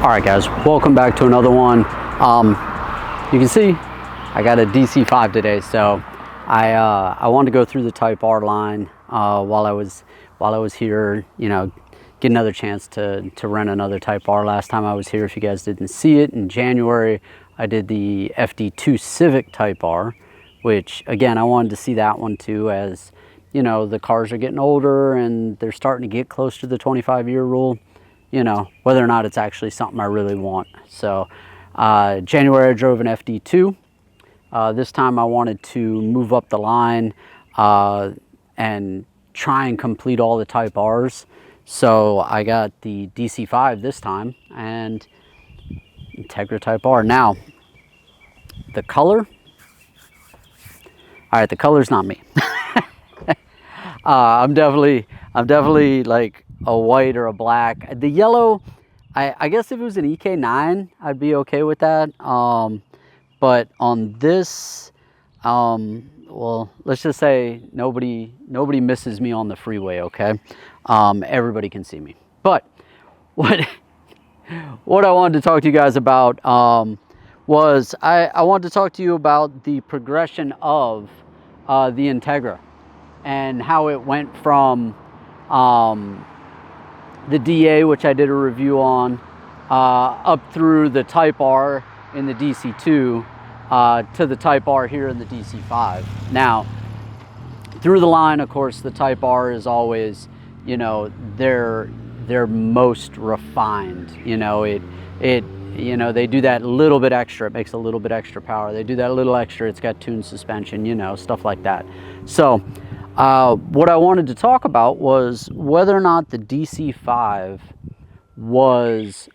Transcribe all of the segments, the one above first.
All right, guys, welcome back to another one. You can see I got a DC5 today, so I wanted to go through the Type R line while I was here. You know, get another chance to rent another Type R. Last time I was here, if you guys didn't see it, in January I did the FD2 Civic Type R, which again I wanted to see that one too, as you know, the cars are getting older and they're starting to get close to the 25-year rule. You know, whether or not it's actually something I really want. So January I drove an FD2. This time I wanted to move up the line and try and complete all the Type Rs. So I got the DC5 this time and Integra Type R. Now, the color, all right, the color's not me. I'm definitely like a white or a black. The yellow, I guess if it was an EK9, I'd be okay with that. But on this, well, let's just say nobody misses me on the freeway, okay? Everybody can see me. But what I wanted to talk to you guys about was I wanted to talk to you about the progression of the Integra and how it went from the DA, which I did a review on, up through the Type R in the DC2 to the Type R here in the DC5. Now, through the line, of course, the Type R is always, you know, they're most refined. You know, you know, they do that little bit extra. It makes a little bit extra power. They do that little extra. It's got tuned suspension, you know, stuff like that. So what I wanted to talk about was whether or not the DC5 was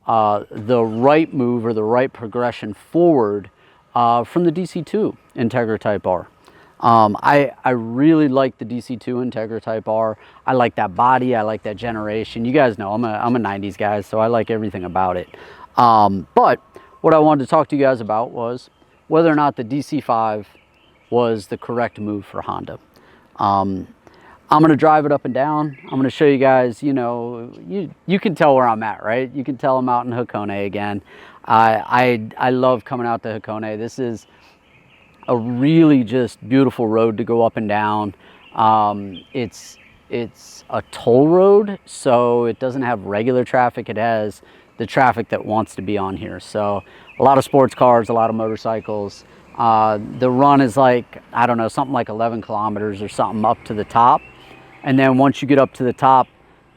the right move or the right progression forward from the DC2 Integra Type R. I really like the DC2 Integra Type R. I like that body. I like that generation. You guys know I'm a 90s guy, so I like everything about it. But what I wanted to talk to you guys about was whether or not the DC5 was the correct move for Honda. I'm going to drive it up and down. I'm going to show you guys, you know, you can tell where I'm at, right? You can tell I'm out in Hakone again. I love coming out to Hakone. This is a really just beautiful road to go up and down. It's a toll road, so it doesn't have regular traffic. It has the traffic that wants to be on here. So a lot of sports cars, a lot of motorcycles. The run is like, I don't know, something like 11 kilometers or something up to the top. And then once you get up to the top,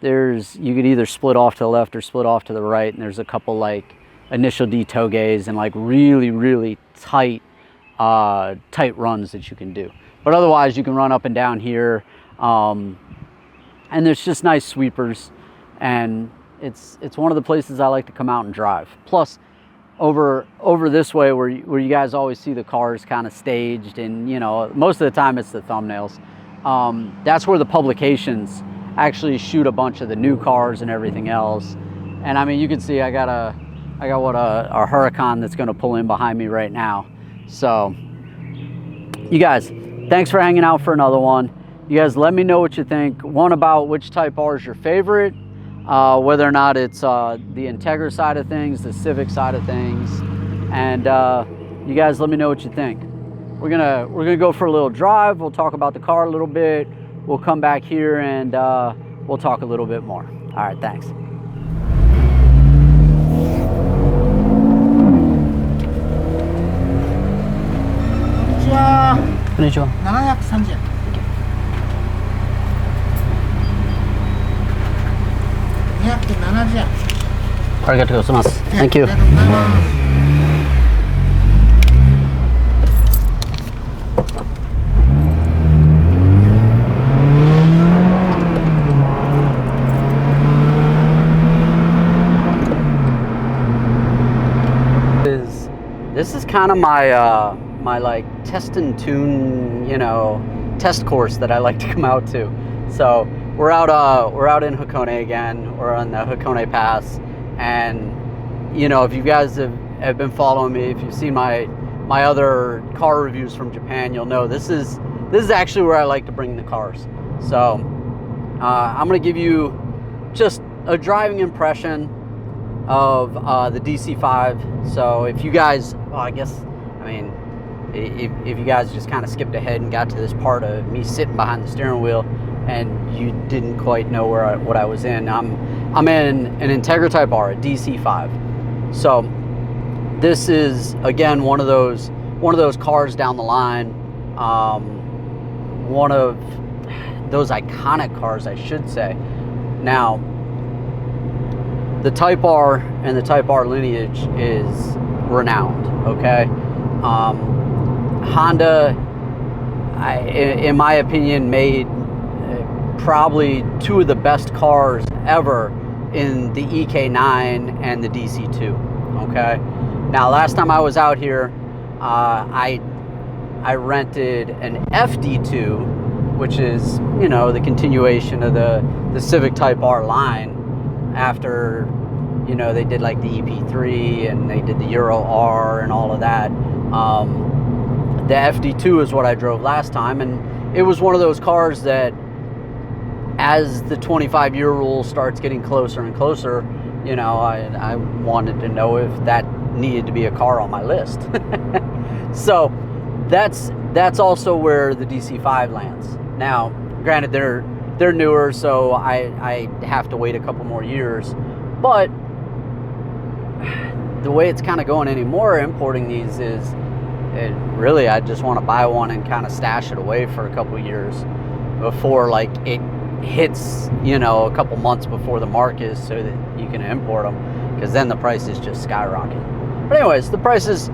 you could either split off to the left or split off to the right. And there's a couple like initial D touges and like really tight runs that you can do. But otherwise you can run up and down here. And there's just nice sweepers. And it's one of the places I like to come out and drive. Plus, over this way where you guys always see the cars kind of staged, and you know, most of the time it's the thumbnails. That's where the publications actually shoot a bunch of the new cars and everything else. And I mean, you can see I got a Huracan that's going to pull in behind me right now. So you guys, thanks for hanging out for another one. You guys let me know what you think. One, about which Type R is your favorite. Whether or not it's the Integra side of things, the Civic side of things, and you guys let me know what you think. We're gonna go for a little drive. We'll talk about the car a little bit. We'll come back here and we'll talk a little bit more. All right, thanks. Konnichiwa. 730円。270円。ありがとうございます。Thank you. This is kind of my my like test and tune, you know, test course that I like to come out to. So we're out in Hakone again. We're on the Hakone Pass, and you know, if you guys have been following me, if you've seen my other car reviews from Japan, you'll know this is actually where I like to bring the cars. So I'm gonna give you just a driving impression of the DC5. So if you guys, well, I mean, if you guys just kind of skipped ahead and got to this part of me sitting behind the steering wheel and you didn't quite know what I was in, I'm in an Integra Type R, a DC5. So this is, again, one of those cars down the line, one of those iconic cars, I should say. Now, the Type R and the Type R lineage is renowned, okay? Honda, in my opinion, made probably two of the best cars ever in the EK9 and the DC2, okay? Now, last time I was out here, I rented an FD2, which is, you know, the continuation of the Civic Type R line after, you know, they did like the EP3 and they did the Euro R and all of that. The FD2 is what I drove last time, and it was one of those cars that, as the 25-year rule starts getting closer and closer, you know, I wanted to know if that needed to be a car on my list. So that's also where the DC5 lands. Now, granted, they're newer, so I have to wait a couple more years, but the way it's kind of going anymore, importing these, is really I just want to buy one and kind of stash it away for a couple years before, like, it hits, you know, a couple months before the mark is, so that you can import them, because then the prices just skyrocket. But anyways, the prices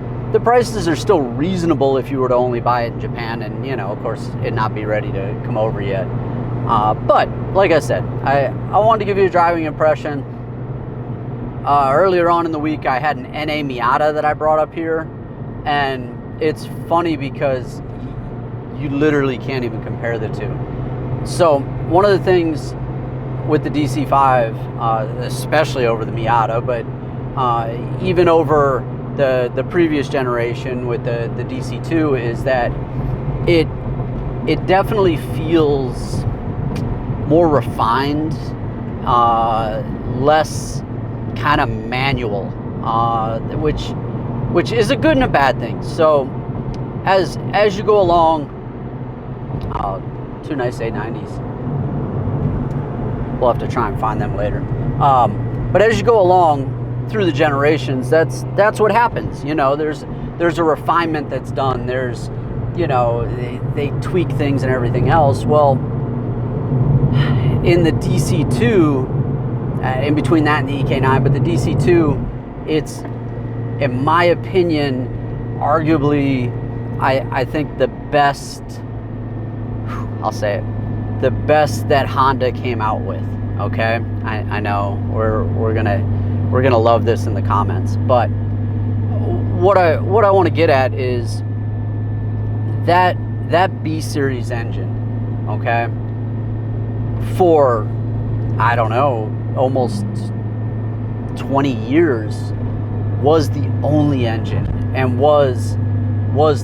are still reasonable if you were to only buy it in Japan, and, you know, of course, it not be ready to come over yet. But like I said, I wanted to give you a driving impression. Earlier on in the week, I had an NA Miata that I brought up here, and it's funny because you literally can't even compare the two. So one of the things with the DC5, especially over the Miata, but even over the previous generation with the DC2, is that it definitely feels more refined, less kind of manual, which is a good and a bad thing. So as you go along, two nice 890s. We'll have to try and find them later. But as you go along through the generations, that's what happens. You know, there's a refinement that's done. There's, you know, they tweak things and everything else. Well, in the DC2, in between that and the EK9, but the DC2, it's, in my opinion, arguably, I think the best, I'll say it, the best that Honda came out with. Okay, I know we're gonna love this in the comments, but what I want to get at is that B series engine, okay, for, I don't know, almost 20 years was the only engine, and was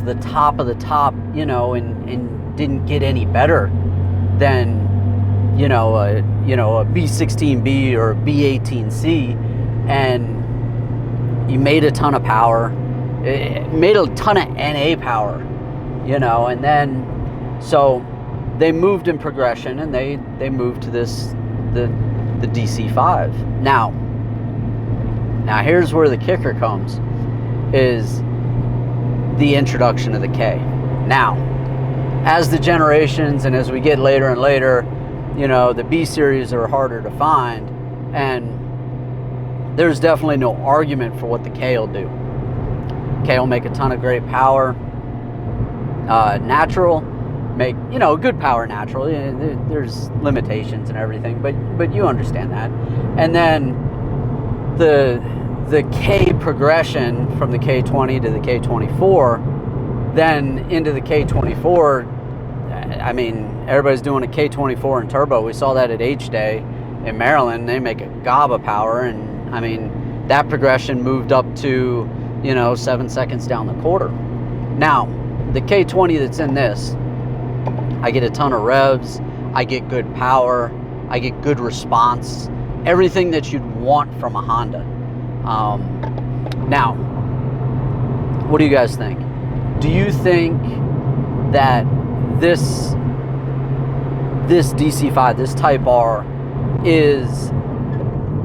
the top of the top, you know, and didn't get any better than, you know, a B16B or a B18C, and you made a ton of power. It made a ton of NA power, you know, and then so they moved in progression, and they moved to the DC5. Now here's where the kicker comes, is the introduction of the K. Now, as the generations and as we get later and later, you know, the B series are harder to find, and there's definitely no argument for what the K will do. K will make a ton of great power, natural, make, you know, good power natural. There's limitations and everything, but you understand that. And then the K progression from the K20 to the K24, then into the K24. I mean, everybody's doing a K24 in turbo. We saw that at H-Day in Maryland. They make a gob of power, and I mean, that progression moved up to, you know, 7 seconds down the quarter. Now, the K20 that's in this, I get a ton of revs, I get good power, I get good response, everything that you'd want from a Honda. Now, what do you guys think? Do you think that this DC5, this Type R, is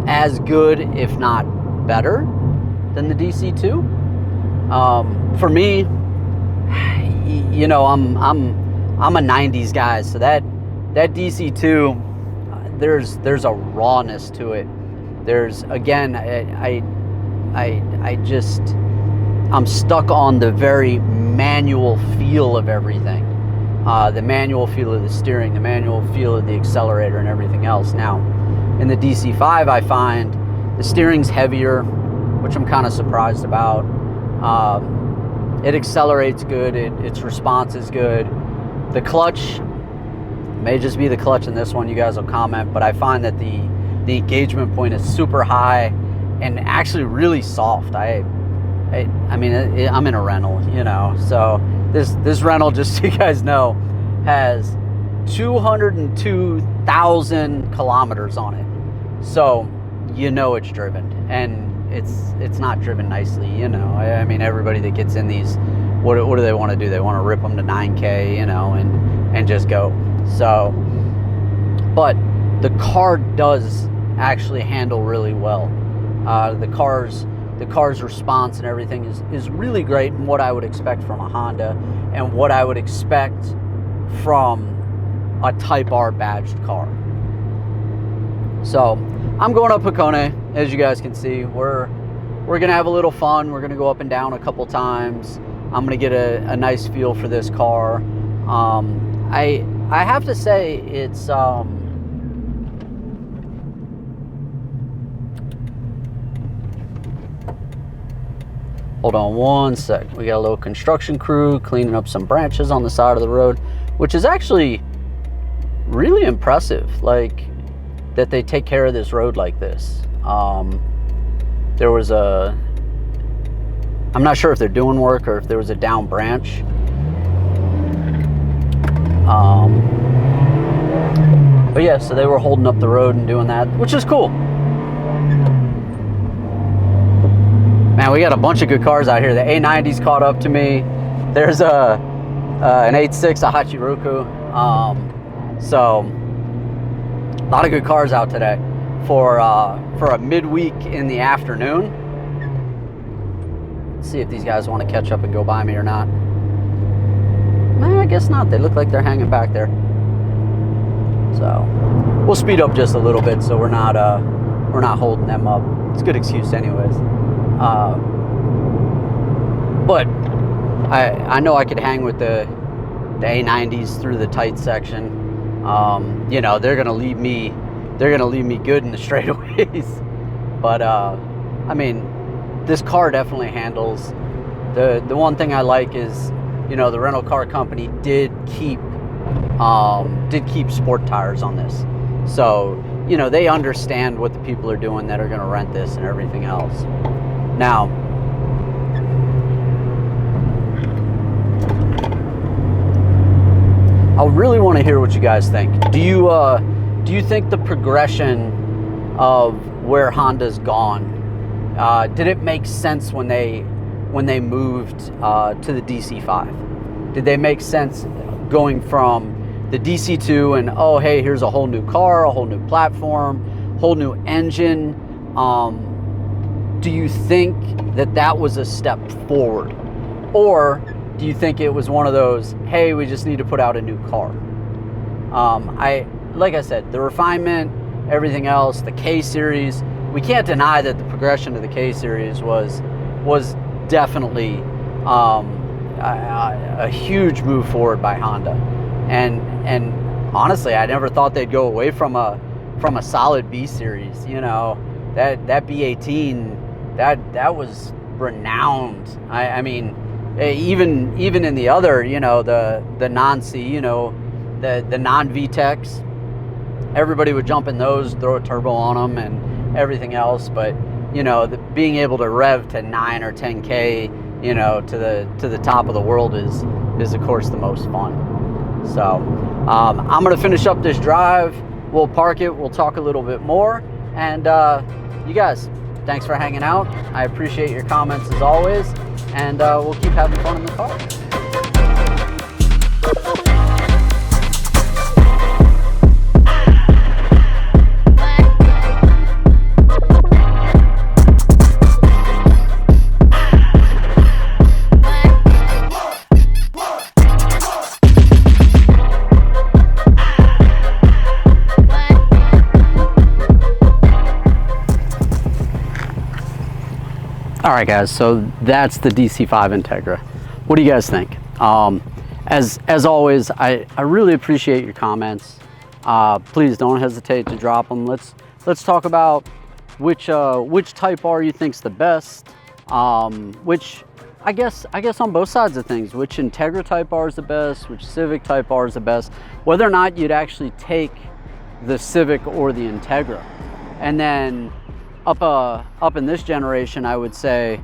as good, if not better, than the DC2? For me, you know, I'm a 90s guy, so that DC2, there's a rawness to it. There's, again, I'm stuck on the very manual feel of everything. The manual feel of the steering, the manual feel of the accelerator, and everything else. Now, in the DC5, I find the steering's heavier, which I'm kind of surprised about. It accelerates good, its response is good. The clutch, may just be the clutch in this one, you guys will comment, but I find that the engagement point is super high and actually really soft. I mean, I'm in a rental, you know, so this rental, just so you guys know, has 202,000 kilometers on it. So, you know, it's driven, and it's not driven nicely, you know. I mean, everybody that gets in these, what do they want to do? They want to rip them to 9K, you know, and just go. So, but the car does actually handle really well. The car's response and everything is really great, and what I would expect from a Honda, and what I would expect from a Type R badged car. So I'm going up Hakone, as you guys can see. We're gonna have a little fun. We're gonna go up and down a couple times. I'm gonna get a nice feel for this car. I have to say it's hold on one sec. We got a little construction crew cleaning up some branches on the side of the road, which is actually really impressive, like, that they take care of this road like this. There was I'm not sure if they're doing work or if there was a down branch. But yeah, so they were holding up the road and doing that, which is cool. Man, we got a bunch of good cars out here. The A90's caught up to me. There's an 8.6, a Hachiroku. So a lot of good cars out today for a midweek in the afternoon. Let's see if these guys want to catch up and go by me or not. Man, I guess not. They look like they're hanging back there. So we'll speed up just a little bit so we're not holding them up. It's a good excuse anyways. But I know I could hang with the A90s through the tight section. You know, they're gonna leave me good in the straightaways. But I mean, this car definitely handles. The one thing I like is, you know, the rental car company did keep sport tires on this, so you know they understand what the people are doing that are going to rent this and everything else. Now, I really want to hear what you guys think. Do you think the progression of where Honda's gone, did it make sense when they moved to the DC5? Did they make sense going from the DC2 and, oh hey, here's a whole new car, a whole new platform, whole new engine? Do you think that was a step forward, or do you think it was one of those, hey, we just need to put out a new car? Like I said, the refinement, everything else, the K series, we can't deny that the progression of the K series was definitely a huge move forward by Honda, and honestly, I never thought they'd go away from a solid B series. You know, that B18, that was renowned. I mean, even in the other, you know, the non-C, you know, the non-VTECs, everybody would jump in those, throw a turbo on them and everything else. But you know, being able to rev to 9 or 10K, you know, to the top of the world is of course the most fun. So I'm gonna finish up this drive. We'll park it. We'll talk a little bit more, and you guys, thanks for hanging out. I appreciate your comments as always, and we'll keep having fun in the car. All right, guys, so that's the DC5 Integra. What do you guys think? As always, I really appreciate your comments. Please don't hesitate to drop them. Let's talk about which Type R you think's the best. Which I guess on both sides of things, which Integra Type R is the best, which Civic Type R is the best. Whether or not you'd actually take the Civic or the Integra, and then up in this generation, I would say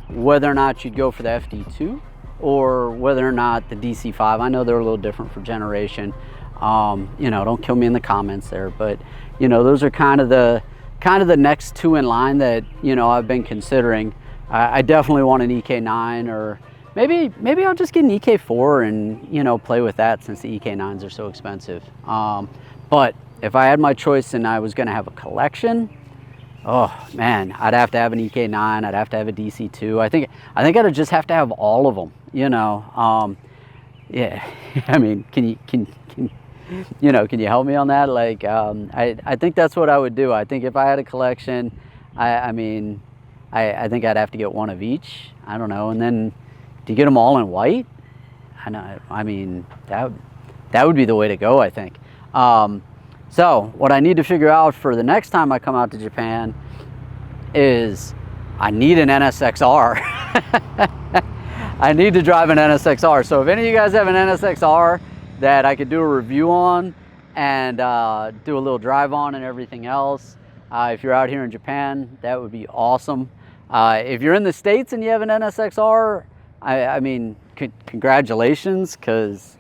whether or not you'd go for the FD2 or whether or not the DC5. I know they're a little different for generation. You know, don't kill me in the comments there, but you know, those are kind of the next two in line that, you know, I've been considering. I definitely want an EK9, or maybe I'll just get an EK4 and, you know, play with that since the EK9s are so expensive. But if I had my choice and I was going to have a collection, oh man, I'd have to have an EK9. I'd have to have a DC2. I think I'd just have to have all of them. You know, yeah. I mean, can you help me on that? Like, I think that's what I would do. I think if I had a collection, I think I'd have to get one of each. I don't know, and then to get them all in white, I mean that would be the way to go, I think. So what I need to figure out for the next time I come out to Japan is I need an NSX-R. I need to drive an NSX-R. So if any of you guys have an NSX-R that I could do a review on and do a little drive on and everything else, if you're out here in Japan, that would be awesome. If you're in the States and you have an NSX-R, I mean, congratulations, because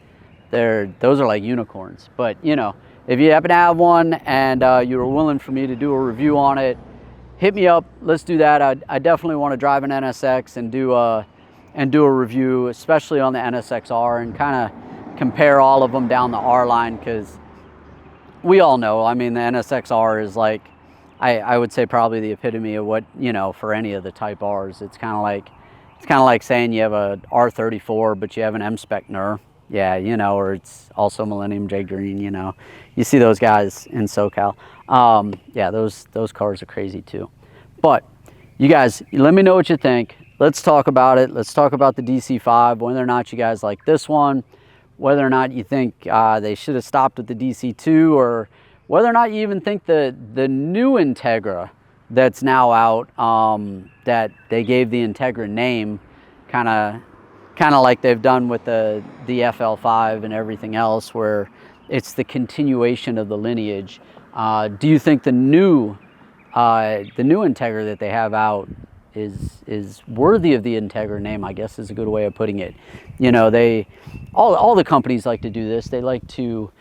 those are like unicorns. But you know, if you happen to have one and you were willing for me to do a review on it, hit me up. Let's do that. I definitely want to drive an NSX and do a review, especially on the NSX-R, and kind of compare all of them down the R line, because we all know, I mean, the NSX-R is like, I would say probably the epitome of what, you know, for any of the Type Rs. It's kind of like saying you have a R34 but you have an M-Spec NER. Yeah, you know, or it's also Millennium J Green, you know. You see those guys in SoCal. Yeah, those cars are crazy too. But you guys, let me know what you think. Let's talk about it. Let's talk about the DC5, whether or not you guys like this one, whether or not you think they should have stopped with the DC2, or whether or not you even think the new Integra that's now out, that they gave the Integra name, kind of like they've done with the FL5 and everything else, where it's the continuation of the lineage. Do you think the new Integra that they have out is worthy of the Integra name, I guess is a good way of putting it. You know, all the companies like to do this. They like to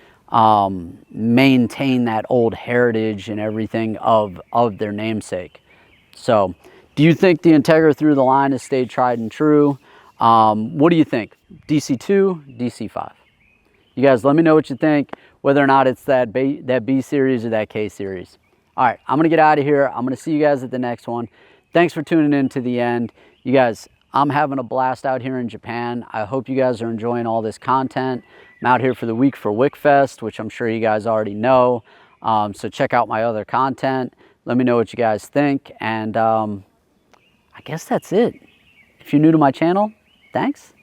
maintain that old heritage and everything of their namesake. So do you think the Integra through the line has stayed tried and true? What do you think? DC2, DC5? You guys let me know what you think, whether or not it's that B series or that K series. All right, I'm going to get out of here. I'm going to see you guys at the next one. Thanks for tuning in to the end. You guys, I'm having a blast out here in Japan. I hope you guys are enjoying all this content. I'm out here for the week for WickFest, which I'm sure you guys already know. So check out my other content. Let me know what you guys think. And I guess that's it. If you're new to my channel, thanks.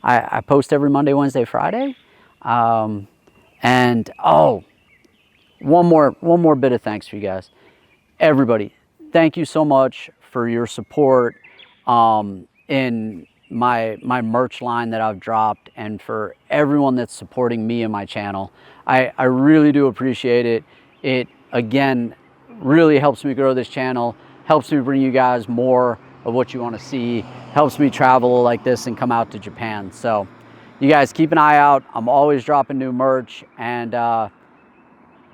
I post every Monday, Wednesday, Friday. And oh, one more bit of thanks for you guys. Everybody, thank you so much for your support in my merch line that I've dropped, and for everyone that's supporting me and my channel. I really do appreciate it. It, again, really helps me grow this channel, helps me bring you guys more of what you want to see, helps me travel like this and come out to Japan. So you guys keep an eye out. I'm always dropping new merch. And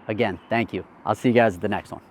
again, thank you. I'll see you guys at the next one.